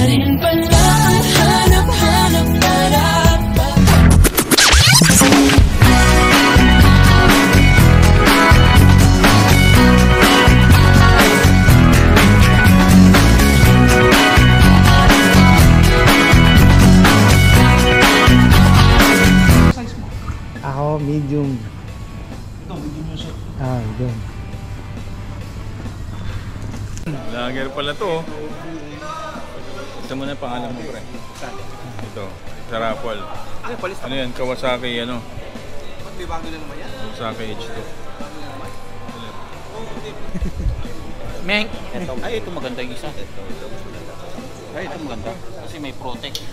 rin pala ang hanap-hanap para Ako, medium. Ito, medium yung shot. Ah, medium. Lager pala to. Ito mo na yung pangalan mo, pre. Ito, Sarapol. Ano yan? Kawasaki, ano? Ba't may bago na naman yan? Kawasaki H2. Meng! Ay, ito maganda yung isa. Ay, ito maganda. Kasi may protect.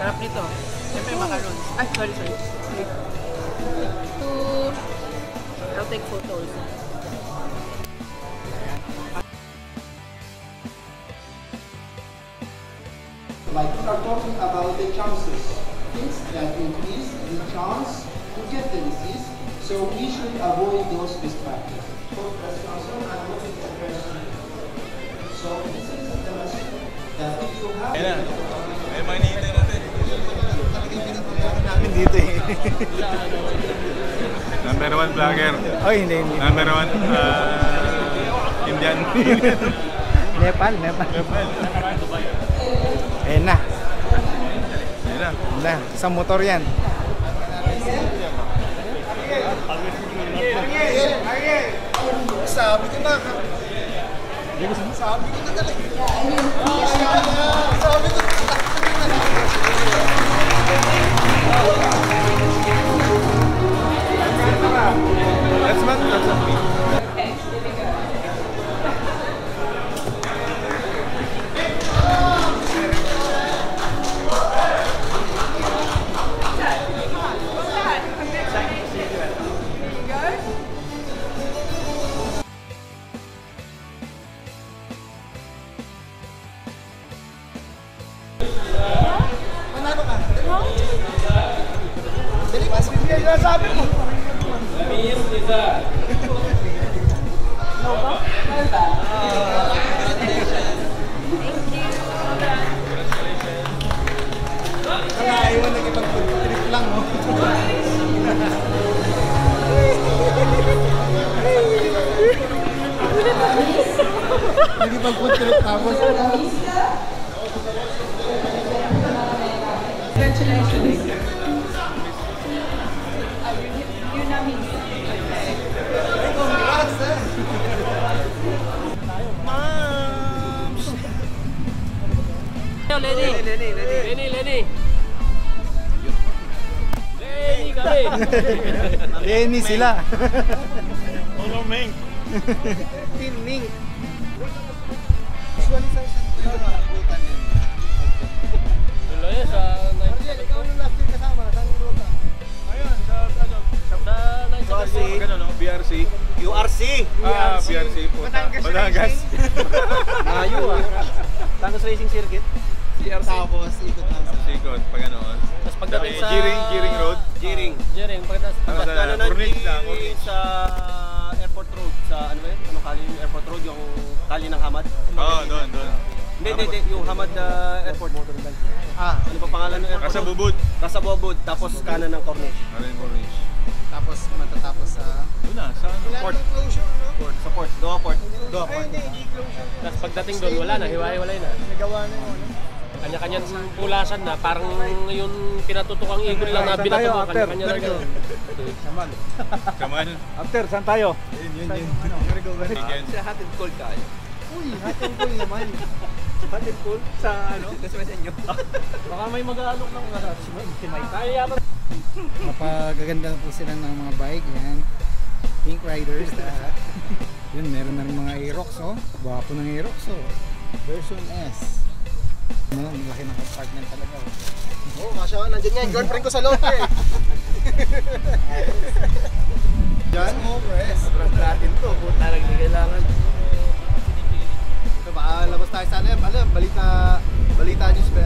Sarap nito. Siyempre macarons. Ay, sorry. I'll take photos. Like we are talking about the chances, things that increase the chance to get the disease, so we should avoid those risk factors. So as concerned, I'm looking at person. So this is the message that if you have... Ayan na. May manihintay natin. Namin dito eh. Number 1 vlogger. Oy, hindi. Number 1 Indian. Nepal. Ayan na. Ayan na. Sa motor yan. Sabi ko na. Sabi ko na talaga. Sabi ko na. That's not me. Manalo ka. Dali mas bibigyan sabi mo. Iwan nakipag-trip lang, no? Nakipag-trip tapos. Congratulations. You're not me. Congrats, eh? Lenny sila. Hello, Meng. Team Ming. Wala yan sa... Ikaw nung last year kasama, saan yung lugar? Ayun, sa ano, BRC. URC. BRC po. Batangas. Layo ah. Tangos Racing Circuit. Tapos ikot lang sa Sikot, pag ano. Tapos pagdating sa... Giring Road. Jiring. Sa Corniche lang, Corniche. Sa Airport Road. Sa ano ba yun? Anong kali yung Airport Road? Yung kali ng Hamad? Oo, doon. Hindi. Yung Hamad Airport. Ano pa pangalan ng airport? Kasabubod. Tapos kanan ng Corniche. Corniche. Tapos matatapos sa... Doon na, sa ano? Port. Sa port. Doha Port. Tapos pagdating doon, wala na. Hiwa-hiwalay na. Nagawa na yun. Kanya-kanyang pulasan na. Parang yung pinatutukang igol lang na binatutukan. Kanya-kanya na gano'n. Kaman. After, saan tayo? Yun. Sa hot and cold tayo. Uy, hot and cold naman. Hot and cold? Sa ano? Sa Mesenyo. Baka may mag-aalok ng si Mike. Kaya yaman. Mapagaganda po sila ng mga bike. Yan. Pink Riders. Yun, meron na rin mga Aerox. Oh. Bapo ng Aerox. Oh. Version S. Ang laki ng compartment talaga. Oo, masya Allah. Nandiyan nga yung girlfriend ko sa loob eh. Diyan? Sobrang natin to. Puta lang, hindi kailangan. Ito, baka labas tayo sa alam. Balita news ba?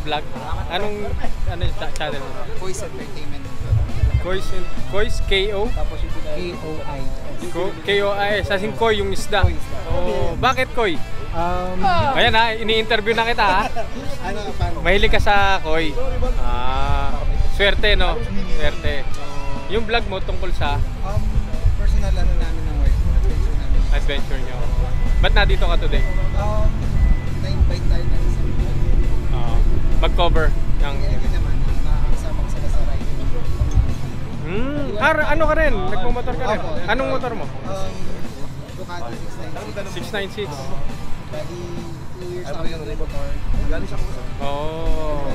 Vlog? Anong channel mo? Voice Entertainment. Kois, K-O? Tapos yung KOI. K-O-I, sa Koy yung isda. Oh, bakit Koy? Ayan ha, ini-interview na kita ha. Ano, paano? Mahilig ka sa Koy. Swerte no? Swerte. Yung vlog mo tungkol sa Personal ano namin ng wife. Adventure namin. adventure nyo. Ba't nandito ka today? Na-invite tayo ng isang Mag-cover ng... Hindi naman, nakakasama ko sila sa riding. Ano ka rin? Nagmumotor ka rin? Anong motor mo? Ducati 696. 696. Bali, 2 years ako yung motor. Galing siya kung Oh,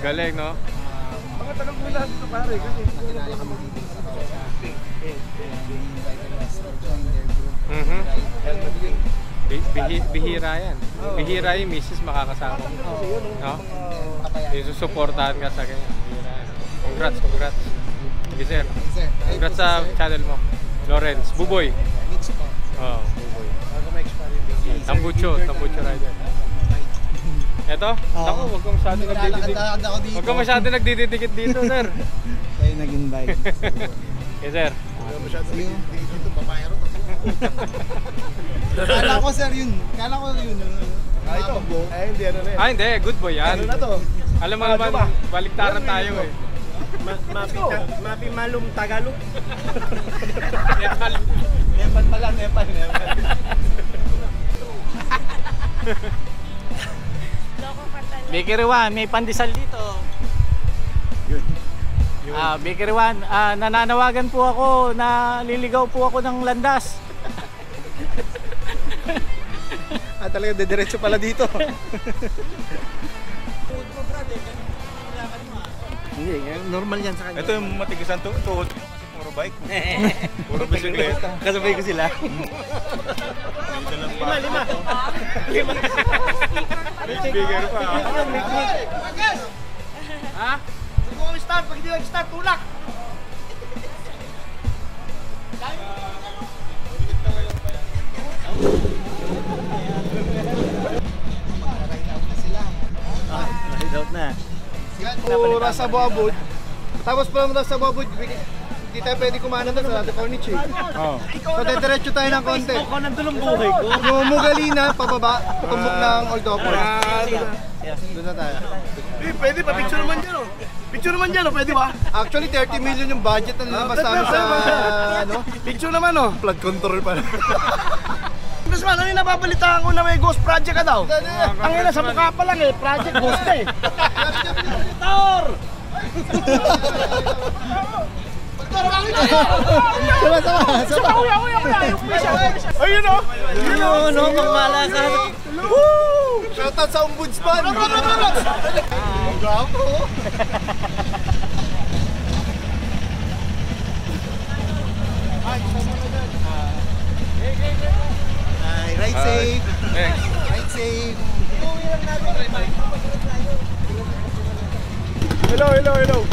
galing no? mga tagang mula dito pare kasi Nakilala kami dito sa Kausa. Invited us to join their group. Bihira yan. Bihira yung misis makakasama mo. No? Isusuportahan ka sa ganyan. Bihira yan. Congrats. Sige sir. Congrats sa channel mo. Lawrence. Buboy. Mitch po. Oh, Buboy. Tambucho rider. Eto? Ako, wag ka masyado nagdidikit. Wag ka masyado nagdidikit dito, sir. Kayo nag-invite. Okay, sir. dito papayaro to. Kala ko sir yun. Ito. Hindi ano na yan. Hindi. Good boy yan. Ano na to? Alam mo naman, baliktaran tayo eh. Mapi malum Tagalog. Nepal pala, Nepal. Bakery One, may pandesal dito. Bakery One, nananawagan po ako na liligaw po ako ng landas. Talaga dediretso pala dito. Hindi, normal yan sa kanya. Ito yung matigisan tuhod. Puro bike. Puro bisikleta. Kasabay ko sila. Lima. Bigger pa. Ha? Kung kami start, pag hindi nag-start, tulak! Ride out na. Pura sa Bobod. Tapos pala mula sa Bobod, hindi tayo pwede kumana doon sa Corniche. So dediretso tayo ng konti. Ako nandun ang buhay ko. Mugalina, pababa, tumbok ng Old Opera. Doon na tayo. Pwede pa, picture naman dyan oh. Picture naman dyan oh, pwede ba? Actually 30 million yung budget na nilabas namin sa ano. Picture naman oh. Flood control pala. Tapos man, ano yung napapalitaan ko na may ghost project ka daw? Ang ina, sa mukha pa lang eh, project ghost na eh. Tor! Ayun o! Ayun o, no, pangmalasan. Shoutout sa ombudsman! Gapo! Ride safe! Ride safe! Hello!